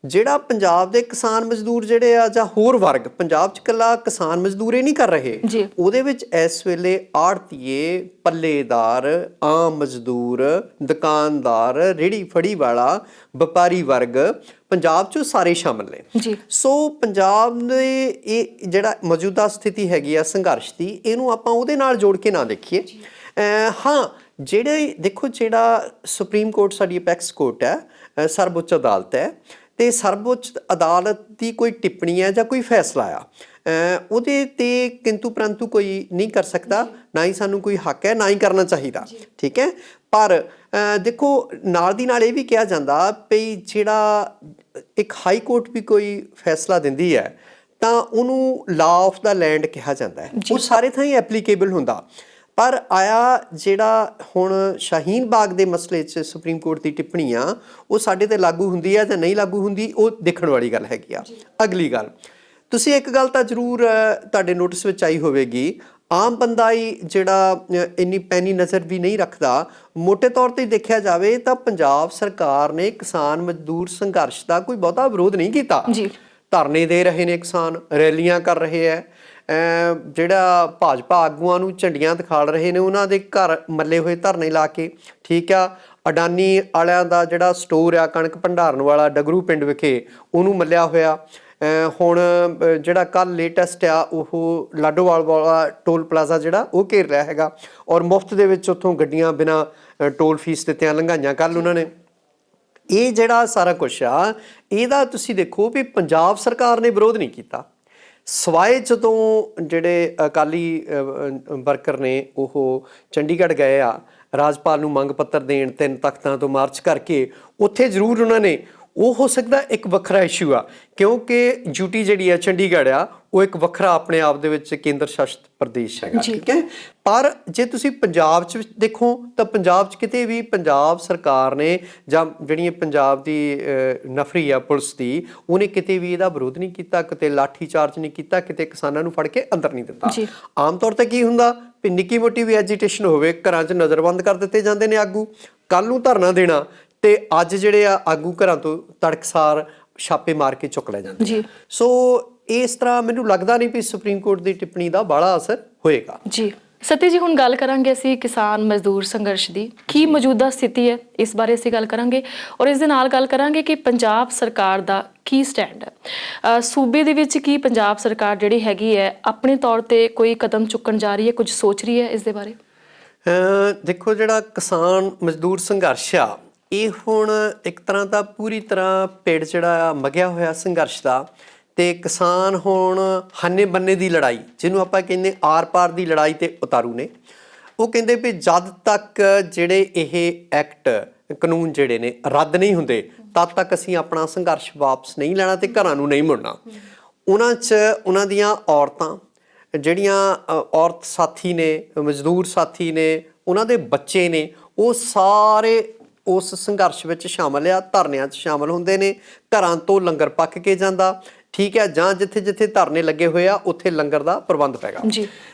ਜਿਹੜਾ ਪੰਜਾਬ ਦੇ ਕਿਸਾਨ ਮਜ਼ਦੂਰ ਜਿਹੜੇ ਆ ਜਾਂ ਹੋਰ ਵਰਗ, ਪੰਜਾਬ 'ਚ ਇਕੱਲਾ ਕਿਸਾਨ ਮਜ਼ਦੂਰ ਇਹ ਨਹੀਂ ਕਰ ਰਹੇ, ਉਹਦੇ ਵਿੱਚ ਇਸ ਵੇਲੇ ਆੜ੍ਹਤੀਏ, ਪੱਲੇਦਾਰ, ਆਮ ਮਜ਼ਦੂਰ, ਦੁਕਾਨਦਾਰ, ਰੇਹੜੀ ਫੜੀ ਵਾਲਾ, ਵਪਾਰੀ ਵਰਗ ਪੰਜਾਬ 'ਚੋਂ ਸਾਰੇ ਸ਼ਾਮਲ ਨੇ। ਸੋ ਪੰਜਾਬ ਦੇ ਇਹ ਜਿਹੜਾ ਮੌਜੂਦਾ ਸਥਿਤੀ ਹੈਗੀ ਆ ਸੰਘਰਸ਼ ਦੀ, ਇਹਨੂੰ ਆਪਾਂ ਉਹਦੇ ਨਾਲ ਜੋੜ ਕੇ ਨਾ ਦੇਖੀਏ। ਹਾਂ, ਜਿਹੜੇ ਦੇਖੋ, ਜਿਹੜਾ ਸੁਪਰੀਮ ਕੋਰਟ ਸਾਡੀ ਅਪੈਕਸ ਕੋਰਟ ਹੈ, ਸਰਵਉੱਚ ਅਦਾਲਤ ਹੈ, ਅਤੇ ਸਰਵਉੱਚ ਅਦਾਲਤ ਦੀ ਕੋਈ ਟਿੱਪਣੀ ਹੈ ਜਾਂ ਕੋਈ ਫੈਸਲਾ ਆ, ਉਹਦੇ 'ਤੇ ਕਿੰਤੂ ਪ੍ਰੰਤੂ ਕੋਈ ਨਹੀਂ ਕਰ ਸਕਦਾ, ਨਾ ਹੀ ਸਾਨੂੰ ਕੋਈ ਹੱਕ ਹੈ, ਨਾ ਹੀ ਕਰਨਾ ਚਾਹੀਦਾ, ਠੀਕ ਹੈ। ਪਰ ਦੇਖੋ, ਨਾਲ ਦੀ ਨਾਲ ਇਹ ਵੀ ਕਿਹਾ ਜਾਂਦਾ ਵੀ ਜਿਹੜਾ ਇੱਕ ਹਾਈ ਕੋਰਟ ਵੀ ਕੋਈ ਫੈਸਲਾ ਦਿੰਦੀ ਹੈ ਤਾਂ ਉਹਨੂੰ ਲਾ ਆਫ ਦਾ ਲੈਂਡ ਕਿਹਾ ਜਾਂਦਾ ਹੈ, ਉਹ ਸਾਰੇ ਥਾਂ ਹੀ ਐਪਲੀਕੇਬਲ ਹੁੰਦਾ। ਪਰ ਆਇਆ ਜਿਹੜਾ ਹੁਣ ਸ਼ਾਹੀਨ ਬਾਗ ਦੇ ਮਸਲੇ 'ਚ ਸੁਪਰੀਮ ਕੋਰਟ ਦੀ ਟਿੱਪਣੀ ਆ, ਉਹ ਸਾਡੇ 'ਤੇ ਲਾਗੂ ਹੁੰਦੀ ਆ ਜਾਂ ਨਹੀਂ ਲਾਗੂ ਹੁੰਦੀ, ਉਹ ਦੇਖਣ ਵਾਲੀ ਗੱਲ ਹੈਗੀ ਆ। ਅਗਲੀ ਗੱਲ, ਤੁਸੀਂ ਇੱਕ ਗੱਲ ਤਾਂ ਜ਼ਰੂਰ ਤੁਹਾਡੇ ਨੋਟਿਸ ਵਿੱਚ ਆਈ ਹੋਵੇਗੀ, ਆਮ ਬੰਦਾ ਹੀ ਜਿਹੜਾ ਇੰਨੀ ਪੈਨੀ ਨਜ਼ਰ ਵੀ ਨਹੀਂ ਰੱਖਦਾ। ਮੋਟੇ ਤੌਰ ਤੇ ਦੇਖਿਆ ਜਾਵੇ ਤਾਂ ਪੰਜਾਬ ਸਰਕਾਰ ਨੇ ਕਿਸਾਨ ਮਜ਼ਦੂਰ ਸੰਘਰਸ਼ ਦਾ ਕੋਈ ਬਹੁਤਾ ਵਿਰੋਧ ਨਹੀਂ ਕੀਤਾ ਜੀ। ਧਰਨੇ ਦੇ ਰਹੇ ਨੇ ਕਿਸਾਨ, ਰੈਲੀਆਂ ਕਰ ਰਹੇ ਹੈ, ਜਿਹੜਾ ਭਾਜਪਾ ਆਗੂਆਂ ਨੂੰ ਝੰਡੀਆਂ ਦਿਖਾੜ ਰਹੇ ਨੇ, ਉਹਨਾਂ ਦੇ ਘਰ ਮੱਲੇ ਹੋਏ ਧਰਨੇ ਲਾ ਕੇ। ਠੀਕ ਆ, ਅਡਾਨੀ ਵਾਲਿਆਂ ਦਾ ਜਿਹੜਾ ਸਟੋਰ ਆ ਕਣਕ ਭੰਡਾਰਨ ਵਾਲਾ ਡਗਰੂ ਪਿੰਡ ਵਿਖੇ, ਉਹਨੂੰ ਮੱਲਿਆ ਹੋਇਆ। ਹੁਣ ਜਿਹੜਾ ਕੱਲ੍ਹ ਲੇਟੈਸਟ ਆ ਉਹ ਲਾਡੋਵਾਲ ਵਾਲਾ ਟੋਲ ਪਲਾਜ਼ਾ ਜਿਹੜਾ ਉਹ ਘੇਰ ਰਿਹਾ ਹੈਗਾ, ਔਰ ਮੁਫਤ ਦੇ ਵਿੱਚ ਉੱਥੋਂ ਗੱਡੀਆਂ ਬਿਨਾਂ ਟੋਲ ਫੀਸ ਦਿੱਤਿਆਂ ਲੰਘਾਈਆਂ ਕੱਲ੍ਹ ਉਹਨਾਂ ਨੇ। ਇਹ ਜਿਹੜਾ ਸਾਰਾ ਕੁਛ ਆ ਇਹਦਾ ਤੁਸੀਂ ਦੇਖੋ ਵੀ ਪੰਜਾਬ ਸਰਕਾਰ ਨੇ ਵਿਰੋਧ ਨਹੀਂ ਕੀਤਾ, ਸਵਾਏ ਜਦੋਂ ਜਿਹੜੇ ਅਕਾਲੀ ਵਰਕਰ ਨੇ ਉਹ ਚੰਡੀਗੜ੍ਹ ਗਏ ਆ ਰਾਜਪਾਲ ਨੂੰ ਮੰਗ ਪੱਤਰ ਦੇਣ 3 ਤਖ਼ਤਾਂ ਤੋਂ ਮਾਰਚ ਕਰਕੇ, ਉੱਥੇ ਜ਼ਰੂਰ ਉਹਨਾਂ ਨੇ, ਉਹ ਹੋ ਸਕਦਾ ਇੱਕ ਵੱਖਰਾ ਇਸ਼ੂ ਆ ਕਿਉਂਕਿ ਯੂਟੀ ਜਿਹੜੀ ਆ ਚੰਡੀਗੜ੍ਹ ਆ ਉਹ ਇੱਕ ਵੱਖਰਾ ਆਪਣੇ ਆਪ ਦੇ ਵਿੱਚ ਕੇਂਦਰ ਸ਼ਾਸਿਤ ਪ੍ਰਦੇਸ਼ ਹੈਗਾ। ਠੀਕ ਹੈ, ਪਰ ਜੇ ਤੁਸੀਂ ਪੰਜਾਬ 'ਚ ਦੇਖੋ ਤਾਂ ਪੰਜਾਬ 'ਚ ਕਿਤੇ ਵੀ ਪੰਜਾਬ ਸਰਕਾਰ ਨੇ ਜਾਂ ਜਿਹੜੀ ਪੰਜਾਬ ਦੀ ਨਫਰੀ ਆ ਪੁਲਿਸ ਦੀ, ਉਹਨੇ ਕਿਤੇ ਵੀ ਇਹਦਾ ਵਿਰੋਧ ਨਹੀਂ ਕੀਤਾ, ਕਿਤੇ ਲਾਠੀ ਚਾਰਜ ਨਹੀਂ ਕੀਤਾ, ਕਿਤੇ ਕਿਸਾਨਾਂ ਨੂੰ ਫੜ ਕੇ ਅੰਦਰ ਨਹੀਂ ਦਿੱਤਾ। ਆਮ ਤੌਰ ਤੇ ਕੀ ਹੁੰਦਾ ਵੀ ਨਿੱਕੀ ਮੋਟੀ ਵੀ ਐਜੀਟੇਸ਼ਨ ਹੋਵੇ, ਘਰਾਂ 'ਚ ਨਜ਼ਰਬੰਦ ਕਰ ਦਿੱਤੇ ਜਾਂਦੇ ਨੇ ਆਗੂ, ਕੱਲ੍ਹ ਨੂੰ ਧਰਨਾ ਦੇਣਾ ਤੇ ਅੱਜ ਜਿਹੜੇ ਆ ਆਗੂ ਘਰਾਂ ਤੋਂ ਤੜਕਸਾਰ ਛਾਪੇ ਮਾਰ ਕੇ ਚੁੱਕ ਲੈ ਜਾਂਦੇ ਜੀ। ਸੋ ਇਸ ਤਰ੍ਹਾਂ ਮੈਨੂੰ ਲੱਗਦਾ ਨਹੀਂ ਵੀ ਸੁਪਰੀਮ ਕੋਰਟ ਦੀ ਟਿੱਪਣੀ ਦਾ ਬਾਹਲਾ ਅਸਰ ਹੋਏਗਾ ਜੀ। ਸਤੀ ਜੀ, ਹੁਣ ਗੱਲ ਕਰਾਂਗੇ ਅਸੀਂ ਕਿਸਾਨ ਮਜ਼ਦੂਰ ਸੰਘਰਸ਼ ਦੀ, ਕੀ ਮੌਜੂਦਾ ਸਥਿਤੀ ਹੈ ਇਸ ਬਾਰੇ ਅਸੀਂ ਗੱਲ ਕਰਾਂਗੇ, ਔਰ ਇਸ ਦੇ ਨਾਲ ਗੱਲ ਕਰਾਂਗੇ ਕਿ ਪੰਜਾਬ ਸਰਕਾਰ ਦਾ ਕੀ ਸਟੈਂਡ ਹੈ। ਸੂਬੇ ਦੇ ਵਿੱਚ ਕੀ ਪੰਜਾਬ ਸਰਕਾਰ ਜਿਹੜੀ ਹੈਗੀ ਹੈ ਆਪਣੇ ਤੌਰ ਤੇ ਕੋਈ ਕਦਮ ਚੁੱਕਣ ਜਾ ਰਹੀ ਹੈ, ਕੁਝ ਸੋਚ ਰਹੀ ਹੈ ਇਸ ਦੇ ਬਾਰੇ? ਦੇਖੋ, ਜਿਹੜਾ ਕਿਸਾਨ ਮਜ਼ਦੂਰ ਸੰਘਰਸ਼ ਆ ਇਹ ਹੁਣ ਇੱਕ ਤਰ੍ਹਾਂ ਦਾ ਪੂਰੀ ਤਰ੍ਹਾਂ ਪੇੜ ਜਿਹੜਾ ਮਗਿਆ ਹੋਇਆ ਸੰਘਰਸ਼ ਦਾ, ਤੇ ਕਿਸਾਨ ਹੁਣ ਹੰਨੇ ਬੰਨੇ ਦੀ ਲੜਾਈ, ਜਿਹਨੂੰ ਆਪਾਂ ਕਹਿੰਦੇ ਆਰ ਪਾਰ ਦੀ ਲੜਾਈ ਤੇ ਉਤਾਰੂ ਨੇ। ਉਹ ਕਹਿੰਦੇ ਵੀ ਜਦ ਤੱਕ ਜਿਹੜੇ ਇਹ ਐਕਟ ਕਾਨੂੰਨ ਜਿਹੜੇ ਨੇ ਰੱਦ ਨਹੀਂ ਹੁੰਦੇ ਤਦ ਤੱਕ ਅਸੀਂ ਆਪਣਾ ਸੰਘਰਸ਼ ਵਾਪਸ ਨਹੀਂ ਲੈਣਾ ਤੇ ਘਰਾਂ ਨੂੰ ਨਹੀਂ ਮੁੜਨਾ। ਉਹਨਾਂ 'ਚ ਉਹਨਾਂ ਦੀਆਂ ਔਰਤਾਂ ਜਿਹੜੀਆਂ ਔਰਤ ਸਾਥੀ ਨੇ, ਮਜ਼ਦੂਰ ਸਾਥੀ ਨੇ, ਉਹਨਾਂ ਦੇ ਬੱਚੇ ਨੇ, ਉਹ ਸਾਰੇ ਉਸ ਸੰਘਰਸ਼ ਵਿੱਚ ਸ਼ਾਮਲ ਆ, ਧਰਨਿਆਂ 'ਚ ਸ਼ਾਮਲ ਹੁੰਦੇ ਨੇ। ਘਰਾਂ ਤੋਂ ਲੰਗਰ ਪੱਕ ਕੇ ਜਾਂਦਾ, ਠੀਕ ਹੈ, ਜਾਂ ਜਿੱਥੇ ਜਿੱਥੇ ਧਰਨੇ ਲੱਗੇ ਹੋਏ ਆ ਉੱਥੇ ਲੰਗਰ ਦਾ ਪ੍ਰਬੰਧ ਪੈਗਾ ਜੀ।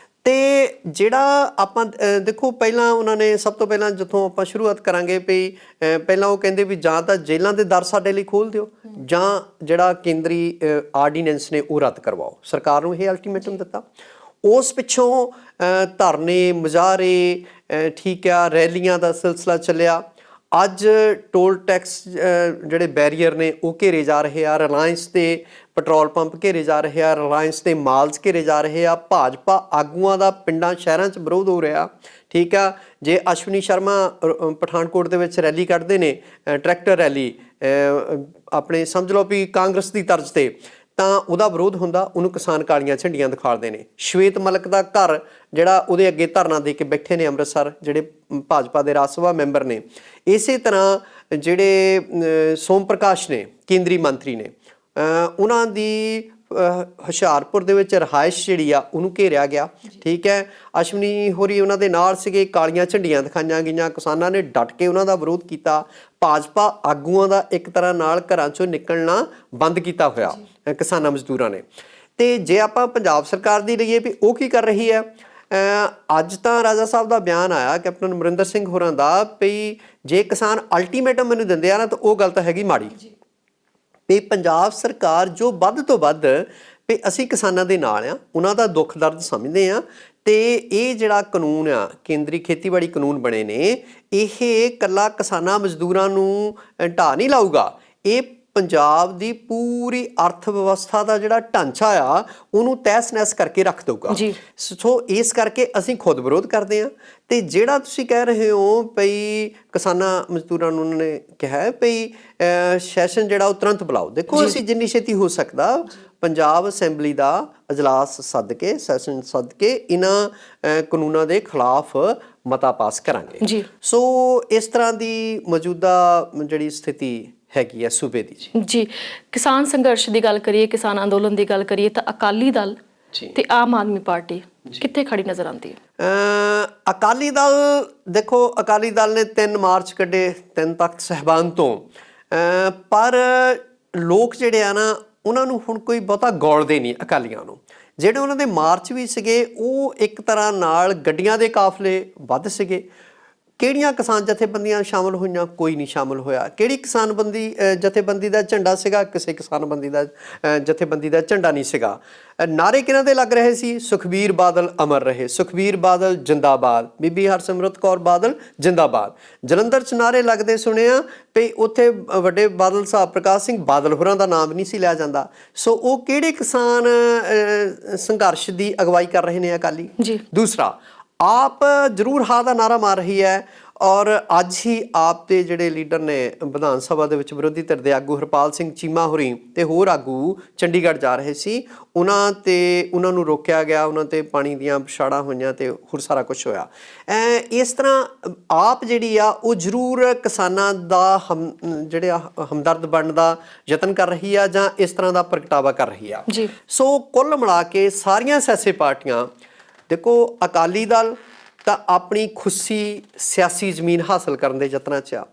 ਤੇ ਜਿਹੜਾ ਆਪਾਂ ਦੇਖੋ, ਪਹਿਲਾਂ ਉਹਨਾਂ ਨੇ ਸਭ ਤੋਂ ਪਹਿਲਾਂ ਜਦੋਂ ਆਪਾਂ ਸ਼ੁਰੂਆਤ ਕਰਾਂਗੇ ਵੀ ਪਹਿਲਾਂ ਉਹ ਕਹਿੰਦੇ ਵੀ ਜਾਂ ਤਾਂ ਜੇਲ੍ਹਾਂ ਦੇ ਦਰ ਸਾਡੇ ਲਈ ਖੋਲ੍ਹ ਦਿਓ ਜਾਂ ਜਿਹੜਾ ਕੇਂਦਰੀ ਆਰਡੀਨੈਂਸ ਨੇ ਉਹ ਰੱਦ ਕਰਵਾਓ। ਸਰਕਾਰ ਨੂੰ ਇਹ ਅਲਟੀਮੇਟਮ ਦਿੱਤਾ। ਉਸ ਪਿੱਛੋਂ ਧਰਨੇ, ਮੁਜ਼ਾਹਰੇ, ਠੀਕ ਆ, ਰੈਲੀਆਂ ਦਾ ਸਿਲਸਿਲਾ ਚੱਲਿਆ। ਅੱਜ ਟੋਲ ਟੈਕਸ ਜਿਹੜੇ ਬੈਰੀਅਰ ਨੇ ਉਹ ਘੇਰੇ ਜਾ ਰਹੇ ਆ, ਰਿਲਾਇੰਸ ਦੇ ਪੈਟਰੋਲ ਪੰਪ ਘੇਰੇ ਜਾ ਰਹੇ ਆ, ਰਿਲਾਇੰਸ ਦੇ ਮਾਲਸ ਘੇਰੇ ਜਾ ਰਹੇ ਆ। ਭਾਜਪਾ ਆਗੂਆਂ ਦਾ ਪਿੰਡਾਂ ਸ਼ਹਿਰਾਂ 'ਚ ਵਿਰੋਧ ਹੋ ਰਿਹਾ, ਠੀਕ ਆ। ਜੇ ਅਸ਼ਵਨੀ ਸ਼ਰਮਾ ਪਠਾਨਕੋਟ ਦੇ ਵਿੱਚ ਰੈਲੀ ਕੱਢਦੇ ਨੇ, ਟਰੈਕਟਰ ਰੈਲੀ, ਆਪਣੇ ਸਮਝ ਲਓ ਵੀ ਕਾਂਗਰਸ ਦੀ ਤਰਜ਼ ਤੇ, ਤਾਂ ਉਹਦਾ ਵਿਰੋਧ ਹੁੰਦਾ, ਉਹਨੂੰ ਕਿਸਾਨ ਕਾਲੀਆਂ ਝੰਡੀਆਂ ਦਿਖਾੜਦੇ ਨੇ। ਸ਼ਵੇਤ ਮਲਕ ਦਾ ਘਰ ਜਿਹੜਾ ਉਹਦੇ ਅੱਗੇ ਧਰਨਾ ਦੇ ਕੇ ਬੈਠੇ ਨੇ ਅੰਮ੍ਰਿਤਸਰ, ਜਿਹੜੇ ਭਾਜਪਾ ਦੇ ਰਾਜ ਸਭਾ ਮੈਂਬਰ ਨੇ। ਇਸੇ ਤਰ੍ਹਾਂ ਜਿਹੜੇ ਸੋਮ ਪ੍ਰਕਾਸ਼ ਨੇ, ਕੇਂਦਰੀ ਮੰਤਰੀ ਨੇ, ਉਹਨਾਂ ਦੀ ਹੁਸ਼ਿਆਰਪੁਰ ਦੇ ਵਿੱਚ ਰਿਹਾਇਸ਼ ਜਿਹੜੀ ਆ ਉਹਨੂੰ ਘੇਰਿਆ ਗਿਆ, ਠੀਕ ਹੈ। ਅਸ਼ਵਨੀ ਹੋਰੀ ਉਹਨਾਂ ਦੇ ਨਾਲ ਸੀਗੇ, ਕਾਲੀਆਂ ਝੰਡੀਆਂ ਦਿਖਾਈਆਂ ਗਈਆਂ, ਕਿਸਾਨਾਂ ਨੇ ਡਟ ਕੇ ਉਹਨਾਂ ਦਾ ਵਿਰੋਧ ਕੀਤਾ। ਭਾਜਪਾ ਆਗੂਆਂ ਦਾ ਇੱਕ ਤਰ੍ਹਾਂ ਨਾਲ ਘਰਾਂ 'ਚੋਂ ਨਿਕਲਣਾ ਬੰਦ ਕੀਤਾ ਹੋਇਆ ਕਿਸਾਨਾਂ ਮਜ਼ਦੂਰਾਂ ਨੇ। ਤੇ ਜੇ ਆਪਾਂ ਪੰਜਾਬ ਸਰਕਾਰ ਦੀ ਲਈਏ ਵੀ ਉਹ ਕੀ ਕਰ ਰਹੀ ਹੈ, ਅੱਜ ਤਾਂ ਰਾਜਾ ਸਾਹਿਬ ਦਾ ਬਿਆਨ ਆਇਆ ਕੈਪਟਨ ਅਮਰਿੰਦਰ ਸਿੰਘ ਹੋਰਾਂ ਦਾ ਵੀ ਜੇ ਕਿਸਾਨ ਅਲਟੀਮੇਟਮ ਮੈਨੂੰ ਦਿੰਦੇ ਆ ਨਾ ਤਾਂ ਉਹ ਗੱਲ ਤਾਂ ਹੈਗੀ ਮਾੜੀ। ਵੀ ਪੰਜਾਬ ਸਰਕਾਰ ਜੋ ਵੱਧ ਤੋਂ ਵੱਧ ਵੀ ਅਸੀਂ ਕਿਸਾਨਾਂ ਦੇ ਨਾਲ ਆ, ਉਹਨਾਂ ਦਾ ਦੁੱਖ ਦਰਦ ਸਮਝਦੇ ਆ, ਤੇ ਇਹ ਜਿਹੜਾ ਕਾਨੂੰਨ ਆ, ਕੇਂਦਰੀ ਖੇਤੀਬਾੜੀ ਕਾਨੂੰਨ ਬਣੇ ਨੇ, ਇਹ ਇਕੱਲਾ ਕਿਸਾਨਾਂ ਮਜ਼ਦੂਰਾਂ ਨੂੰ ਢਾਹ ਨਹੀਂ ਲਾਊਗਾ, ਇਹ ਪੰਜਾਬ ਦੀ ਪੂਰੀ ਅਰਥ ਵਿਵਸਥਾ ਦਾ ਜਿਹੜਾ ਢਾਂਚਾ ਆ ਉਹਨੂੰ ਤਹਿਸ ਨਹਿਸ ਕਰਕੇ ਰੱਖ ਦਊਗਾ। ਸੋ ਇਸ ਕਰਕੇ ਅਸੀਂ ਖੁਦ ਵਿਰੋਧ ਕਰਦੇ ਹਾਂ। ਤੇ ਜਿਹੜਾ ਤੁਸੀਂ ਕਹਿ ਰਹੇ ਹੋ ਭਈ ਕਿਸਾਨਾਂ ਮਜ਼ਦੂਰਾਂ ਨੂੰ ਉਹਨਾਂ ਨੇ ਕਿਹਾ ਭਈ ਸੈਸ਼ਨ ਜਿਹੜਾ ਉਹ ਤੁਰੰਤ ਬੁਲਾਓ, ਦੇਖੋ ਅਸੀਂ ਜਿੰਨੀ ਛੇਤੀ ਹੋ ਸਕਦਾ ਪੰਜਾਬ ਅਸੈਂਬਲੀ ਦਾ ਅਜਲਾਸ ਸੱਦ ਕੇ, ਸੈਸ਼ਨ ਸੱਦ ਕੇ ਇਹਨਾਂ ਕਾਨੂੰਨਾਂ ਦੇ ਖਿਲਾਫ ਮਤਾ ਪਾਸ ਕਰਾਂਗੇ। ਸੋ ਇਸ ਤਰ੍ਹਾਂ ਦੀ ਮੌਜੂਦਾ ਜਿਹੜੀ ਸਥਿਤੀ ਹੈਗੀ ਹੈ ਸੂਬੇ ਦੀ ਜੀ। ਕਿਸਾਨ ਸੰਘਰਸ਼ ਦੀ ਗੱਲ ਕਰੀਏ, ਕਿਸਾਨ ਅੰਦੋਲਨ ਦੀ ਗੱਲ ਕਰੀਏ ਤਾਂ ਅਕਾਲੀ ਦਲ ਤੇ ਆਮ ਆਦਮੀ ਪਾਰਟੀ ਕਿੱਥੇ ਖੜੀ ਨਜ਼ਰ ਆਉਂਦੀ ਹੈ? ਅਕਾਲੀ ਦਲ ਦੇਖੋ, ਅਕਾਲੀ ਦਲ ਨੇ 3 ਮਾਰਚ ਕੱਢੇ 3 ਤਖਤ ਸਾਹਿਬਾਨ ਤੋਂ, ਪਰ ਲੋਕ ਜਿਹੜੇ ਆ ਨਾ ਉਹਨਾਂ ਨੂੰ ਹੁਣ ਕੋਈ ਬਹੁਤਾ ਗੌਲਦੇ ਨਹੀਂ ਅਕਾਲੀਆਂ ਨੂੰ। ਜਿਹੜੇ ਉਹਨਾਂ ਦੇ ਮਾਰਚ ਵੀ ਸੀਗੇ ਉਹ ਇੱਕ ਤਰ੍ਹਾਂ ਨਾਲ ਗੱਡੀਆਂ ਦੇ ਕਾਫਲੇ ਵੱਧ ਸੀਗੇ। ਕਿਹੜੀਆਂ ਕਿਸਾਨ ਜਥੇਬੰਦੀਆਂ ਸ਼ਾਮਲ ਹੋਈਆਂ? ਕੋਈ ਨਹੀਂ ਸ਼ਾਮਲ ਹੋਇਆ। ਕਿਹੜੀ ਜਥੇਬੰਦੀ ਦਾ ਝੰਡਾ ਸੀਗਾ? ਕਿਸੇ ਜਥੇਬੰਦੀ ਦਾ ਝੰਡਾ ਨਹੀਂ ਸੀਗਾ। ਨਾਰੇ ਕਿਹਨਾਂ ਦੇ ਲੱਗ ਰਹੇ ਸੀ? ਸੁਖਬੀਰ ਬਾਦਲ ਅਮਰ ਰਹੇ, ਸੁਖਬੀਰ ਬਾਦਲ ਜਿੰਦਾਬਾਦ, ਬੀਬੀ ਹਰਸਿਮਰਤ ਕੌਰ ਬਾਦਲ ਜਿੰਦਾਬਾਦ। ਜਲੰਧਰ 'ਚ ਨਾਰੇ ਲੱਗਦੇ ਸੁਣੇ ਆ ਵੀ ਉੱਥੇ ਵੱਡੇ ਬਾਦਲ ਸਾਹਿਬ ਪ੍ਰਕਾਸ਼ ਸਿੰਘ ਬਾਦਲ ਹੋਰਾਂ ਦਾ ਨਾਮ ਨਹੀਂ ਸੀ ਲਿਆ ਜਾਂਦਾ। ਸੋ ਉਹ ਕਿਹੜੇ ਕਿਸਾਨ ਸੰਘਰਸ਼ ਦੀ ਅਗਵਾਈ ਕਰ ਰਹੇ ਨੇ? ਅਕਾਲੀ। ਜੀ। ਦੂਸਰਾ, ਆਪ ਜ਼ਰੂਰ ਹਾਂ ਦਾ ਨਾਰਾ ਮਾਰ ਰਹੀ ਹੈ ਔਰ ਅੱਜ ਹੀ ਆਪ ਦੇ ਜਿਹੜੇ ਲੀਡਰ ਨੇ ਵਿਧਾਨ ਸਭਾ ਦੇ ਵਿੱਚ ਵਿਰੋਧੀ ਧਿਰ ਦੇ ਆਗੂ ਹਰਪਾਲ ਸਿੰਘ ਚੀਮਾ ਹੋਰੀ ਤੇ ਹੋਰ ਆਗੂ ਚੰਡੀਗੜ੍ਹ ਜਾ ਰਹੇ ਸੀ। ਉਹਨਾਂ ਨੂੰ ਰੋਕਿਆ ਗਿਆ, ਉਹਨਾਂ ਤੇ ਪਾਣੀ ਦੀਆਂ ਛਾੜਾਂ ਹੋਈਆਂ ਤੇ ਹੋਰ ਸਾਰਾ ਕੁਝ ਹੋਇਆ। ਇਸ ਤਰ੍ਹਾਂ ਆਪ ਜਿਹੜੀ ਆ ਉਹ ਜ਼ਰੂਰ ਕਿਸਾਨਾਂ ਦਾ ਹਮਦਰਦ ਬਣਨ ਦਾ ਯਤਨ ਕਰ ਰਹੀ ਆ ਜਾਂ ਇਸ ਤਰ੍ਹਾਂ ਦਾ ਪ੍ਰਗਟਾਵਾ ਕਰ ਰਹੀ ਆ। ਸੋ ਕੁੱਲ ਮਿਲਾ ਕੇ ਸਾਰੀਆਂ ਸਿਆਸੀ ਪਾਰਟੀਆਂ, ਦੇਖੋ ਅਕਾਲੀ ਦਲ ਤਾਂ ਆਪਣੀ ਖੁੱਸੀ ਸਿਆਸੀ ਜ਼ਮੀਨ ਹਾਸਲ ਕਰਨ ਦੇ ਯਤਨਾਂ 'ਚ ਆ।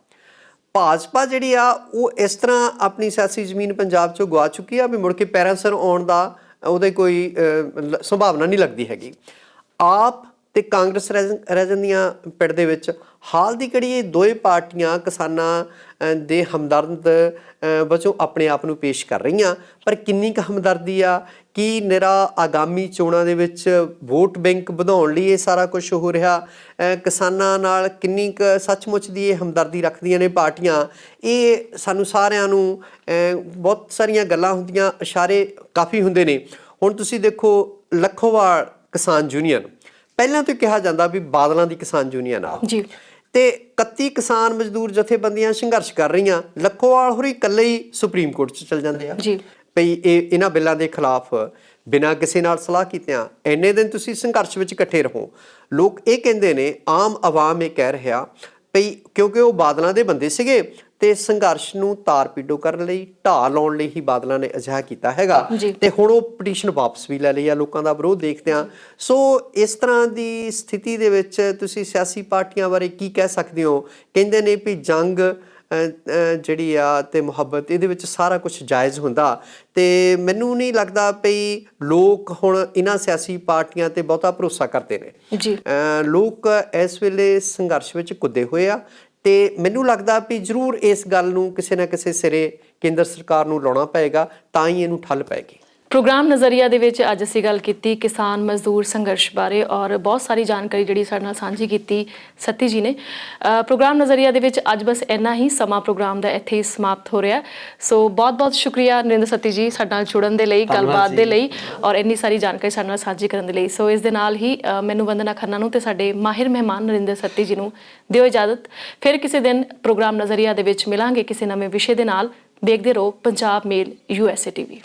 ਭਾਜਪਾ ਜਿਹੜੀ ਆ ਉਹ ਇਸ ਤਰ੍ਹਾਂ ਆਪਣੀ ਸਿਆਸੀ ਜ਼ਮੀਨ ਪੰਜਾਬ 'ਚੋਂ ਗਵਾ ਚੁੱਕੀ ਆ ਵੀ ਮੁੜ ਕੇ ਪੈਰਾਂ ਸਿਰ ਆਉਣ ਦਾ ਉਹਦੇ ਕੋਈ ਸੰਭਾਵਨਾ ਨਹੀਂ ਲੱਗਦੀ ਹੈਗੀ। ਆਪ ਤੇ ਕਾਂਗਰਸ ਰਹਿ ਜਾਂਦੀਆਂ ਪਿੰਡ ਦੇ ਵਿੱਚ। ਹਾਲ ਦੀ ਘੜੀ ਇਹ ਦੋਵੇਂ ਪਾਰਟੀਆਂ ਕਿਸਾਨਾਂ ਦੇ ਹਮਦਰਦ ਵਜੋਂ ਆਪਣੇ ਆਪ ਨੂੰ ਪੇਸ਼ ਕਰ ਰਹੀਆਂ, ਪਰ ਕਿੰਨੀ ਕੁ ਹਮਦਰਦੀ ਆ? ਕੀ ਨਿਰਾ ਆਗਾਮੀ ਚੋਣਾਂ ਦੇ ਵਿੱਚ ਵੋਟ ਬੈਂਕ ਵਧਾਉਣ ਲਈ ਇਹ ਸਾਰਾ ਕੁਝ ਹੋ ਰਿਹਾ? ਕਿਸਾਨਾਂ ਨਾਲ ਕਿੰਨੀ ਕੁ ਸੱਚਮੁੱਚ ਦੀ ਇਹ ਹਮਦਰਦੀ ਰੱਖਦੀਆਂ ਨੇ ਪਾਰਟੀਆਂ? ਇਹ ਸਾਨੂੰ ਸਾਰਿਆਂ ਨੂੰ ਬਹੁਤ ਸਾਰੀਆਂ ਗੱਲਾਂ ਹੁੰਦੀਆਂ, ਇਸ਼ਾਰੇ ਕਾਫੀ ਹੁੰਦੇ ਨੇ। ਹੁਣ ਤੁਸੀਂ ਦੇਖੋ ਲੱਖੋਵਾਲ ਕਿਸਾਨ ਯੂਨੀਅਨ ਪਹਿਲਾਂ ਤੋਂ ਕਿਹਾ ਜਾਂਦਾ ਵੀ ਬਾਦਲਾਂ ਦੀ ਕਿਸਾਨ ਯੂਨੀਅਨ ਆ ਜੀ, ਤੇ 31 ਕਿਸਾਨ ਮਜ਼ਦੂਰ ਜਥੇਬੰਦੀਆਂ ਸੰਘਰਸ਼ ਕਰ ਰਹੀਆਂ। ਲੱਖੋਵਾਲ ਹੋਰੀ ਇਕੱਲੇ ਹੀ ਸੁਪਰੀਮ ਕੋਰਟ 'ਚ ਚਲ ਜਾਂਦੇ ਆ ਭਈ ਇਹਨਾਂ ਬਿੱਲਾਂ ਦੇ ਖਿਲਾਫ ਬਿਨਾਂ ਕਿਸੇ ਨਾਲ ਸਲਾਹ ਕੀਤਿਆਂ ਇੰਨੇ ਦਿਨ ਤੁਸੀਂ ਸੰਘਰਸ਼ ਵਿੱਚ ਇਕੱਠੇ ਰਹੋ। ਲੋਕ ਇਹ ਕਹਿੰਦੇ ਨੇ, ਆਮ ਆਵਾਮ ਇਹ ਕਹਿ ਰਿਹਾ ਭਈ ਕਿਉਂਕਿ ਉਹ ਬਾਦਲਾਂ ਦੇ ਬੰਦੇ ਸੀਗੇ ਤੇ ਸੰਘਰਸ਼ ਨੂੰ ਤਾਰ ਪੀਡੋ ਕਰਨ ਲਈ, ਢਾਹ ਲਾਉਣ ਲਈ ਹੀ ਬਾਦਲਾਂ ਨੇ ਅਜਿਹਾ ਕੀਤਾ ਹੈਗਾ ਤੇ ਹੁਣ ਉਹ ਪਟੀਸ਼ਨ ਵਾਪਸ ਵੀ ਲੈ ਲਈ ਆ ਲੋਕਾਂ ਦਾ ਵਿਰੋਧ ਦੇਖਦਿਆਂ। ਸੋ ਇਸ ਤਰ੍ਹਾਂ ਦੀ ਸਥਿਤੀ ਦੇ ਵਿੱਚ ਤੁਸੀਂ ਸਿਆਸੀ ਪਾਰਟੀਆਂ ਬਾਰੇ ਕੀ ਕਹਿ ਸਕਦੇ ਹੋ? ਕਹਿੰਦੇ ਨੇ ਵੀ ਜੰਗ ਜਿਹੜੀ ਆ ਤੇ ਮੁਹੱਬਤ ਇਹਦੇ ਵਿੱਚ ਸਾਰਾ ਕੁਝ ਜਾਇਜ਼ ਹੁੰਦਾ, ਤੇ ਮੈਨੂੰ ਨਹੀਂ ਲੱਗਦਾ ਵੀ ਲੋਕ ਹੁਣ ਇਹਨਾਂ ਸਿਆਸੀ ਪਾਰਟੀਆਂ ਤੇ ਬਹੁਤਾ ਭਰੋਸਾ ਕਰਦੇ ਨੇ। ਲੋਕ ਇਸ ਵੇਲੇ ਸੰਘਰਸ਼ ਵਿੱਚ ਕੁੱਦੇ ਹੋਏ ਆ ਤੇ ਮੈਨੂੰ ਲੱਗਦਾ ਵੀ ਜ਼ਰੂਰ ਇਸ ਗੱਲ ਨੂੰ ਕਿਸੇ ਨਾ ਕਿਸੇ ਸਿਰੇ ਕੇਂਦਰ ਸਰਕਾਰ ਨੂੰ ਲਾਉਣਾ ਪਏਗਾ, ਤਾਂ ਹੀ ਇਹਨੂੰ ਠੱਲ ਪਏਗੀ। ਪ੍ਰੋਗਰਾਮ ਨਜ਼ਰੀਆ ਦੇ ਵਿੱਚ ਅੱਜ ਅਸੀਂ ਗੱਲ ਕੀਤੀ ਕਿਸਾਨ ਮਜ਼ਦੂਰ ਸੰਘਰਸ਼ ਬਾਰੇ ਔਰ ਬਹੁਤ ਸਾਰੀ ਜਾਣਕਾਰੀ ਜਿਹੜੀ ਸਾਡੇ ਨਾਲ ਸਾਂਝੀ ਕੀਤੀ ਸਤੀ ਜੀ ਨੇ। ਪ੍ਰੋਗਰਾਮ ਨਜ਼ਰੀਆ ਦੇ ਵਿੱਚ ਅੱਜ ਬਸ ਇੰਨਾ ਹੀ, ਸਮਾਂ ਪ੍ਰੋਗਰਾਮ ਦਾ ਇੱਥੇ ਹੀ ਸਮਾਪਤ ਹੋ ਰਿਹਾ। ਸੋ ਬਹੁਤ-ਬਹੁਤ ਸ਼ੁਕਰੀਆ ਨਰਿੰਦਰ ਸਤੀ ਜੀ ਸਾਡੇ ਨਾਲ ਜੁੜਨ ਦੇ ਲਈ, ਗੱਲਬਾਤ ਦੇ ਲਈ ਔਰ ਇੰਨੀ ਸਾਰੀ ਜਾਣਕਾਰੀ ਸਾਡੇ ਨਾਲ ਸਾਂਝੀ ਕਰਨ ਦੇ ਲਈ। ਸੋ ਇਸ ਦੇ ਨਾਲ ਹੀ ਮੈਨੂੰ ਵੰਦਨਾ ਖੰਨਾ ਨੂੰ ਤੇ ਸਾਡੇ ਮਾਹਿਰ ਮਹਿਮਾਨ ਨਰਿੰਦਰ ਸਤੀ ਜੀ ਨੂੰ ਦਿਓ ਇਜਾਜ਼ਤ। ਫਿਰ ਕਿਸੇ ਦਿਨ ਪ੍ਰੋਗਰਾਮ ਨਜ਼ਰੀਆ ਦੇ ਵਿੱਚ ਮਿਲਾਂਗੇ ਕਿਸੇ ਨਵੇਂ ਵਿਸ਼ੇ ਦੇ ਨਾਲ। ਦੇਖਦੇ ਰਹੋ ਪੰਜਾਬ ਮੇਲ USA TV।